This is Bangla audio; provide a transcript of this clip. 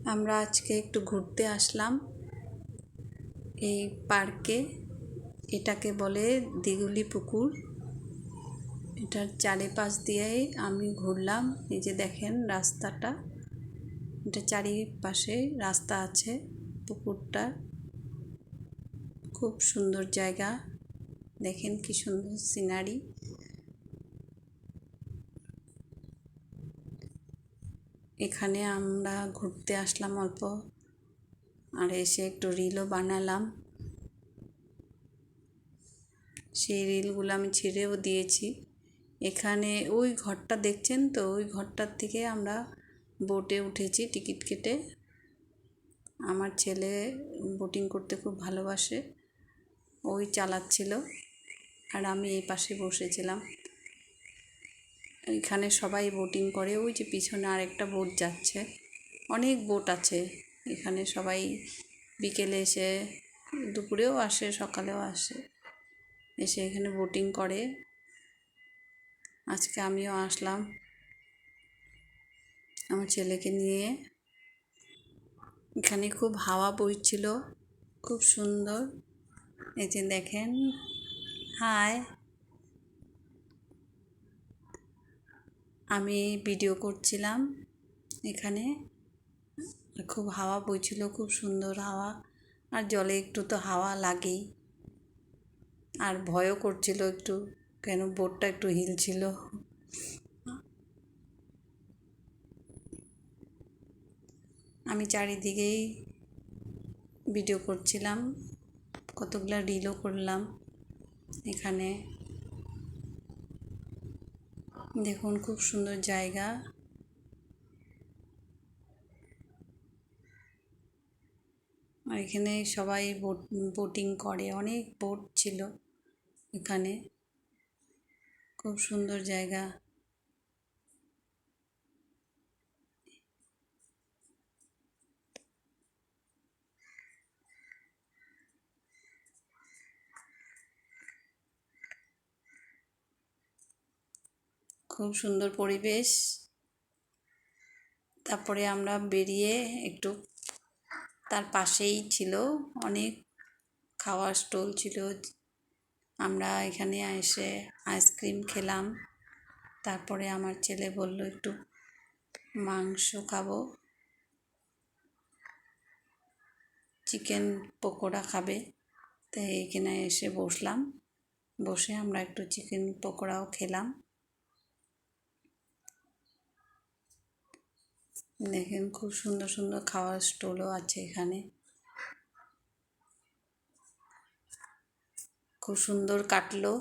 আমরা আজকে একটু ঘুরতে আসলাম এই পার্কে। এটাকে বলে দিঘুলি পুকুর। এটার চারিপাশ দিয়েই আমি ঘুরলাম। এই যে দেখেন রাস্তাটা, এটা চারিপাশে রাস্তা আছে। পুকুরটা খুব সুন্দর জায়গা, দেখেন কি সুন্দর সিনারি। এখানে আমরা ঘুরতে আসলাম অল্প, আর এসে একটু রিলও বানালাম। সেই রিলগুলো আমি ছেড়েও দিয়েছি। এখানে ওই ঘরটা দেখছেন তো, ওই ঘরটার থেকে আমরা বোটে উঠেছি টিকিট কেটে। আমার ছেলে বোটিং করতে খুব ভালোবাসে, ওই চালাচ্ছিল আর আমি এই পাশে বসেছিলাম। এখানে সবাই বোটিং করে। ওই যে পিছনে আরেকটা বোট যাচ্ছে, অনেক বোট আছে এখানে। সবাই বিকেলে এসে, দুপুরেও আসে সকালেও আসে, এসে এখানে বোটিং করে। আজকে আমিও আসলাম আমার ছেলেকে নিয়ে। এখানে খুব হাওয়া বইছিল, খুব সুন্দর। এই যে দেখেন, হাই, আমি ভিডিও করছিলাম এখানে। খুব হাওয়া বইছিল, খুব সুন্দর হাওয়া। আর জলে একটু তো হাওয়া লাগেই, আর ভয়ও করছিল একটু, কেন বোটটা একটু হিলছিল। আমি চারিদিকেই ভিডিও করছিলাম, কতগুলো রিলও করলাম। এখানে দেখুন খুব সুন্দর জায়গা। আর এখানে সবাই বোটিং করে, অনেক বোট ছিল এখানে। খুব সুন্দর জায়গা। খুব সুন্দর পরিবেশ। তারপরে আমরা বেরিয়ে একটু, তার পাশেই ছিল অনেক খাওয়ার স্টল ছিল। আমরা এখানে এসে আইসক্রিম খেলাম। তারপরে আমার ছেলে বলল একটু মাংস খাবো, চিকেন পকোড়া খাবে। তাই এখানে এসে বসলাম, বসে আমরা একটু চিকেন পকোড়াও খেলাম। দেখেন খুব সুন্দর সুন্দর খাওয়ার স্টলও আছে এখানে। খুব সুন্দর কাটলো।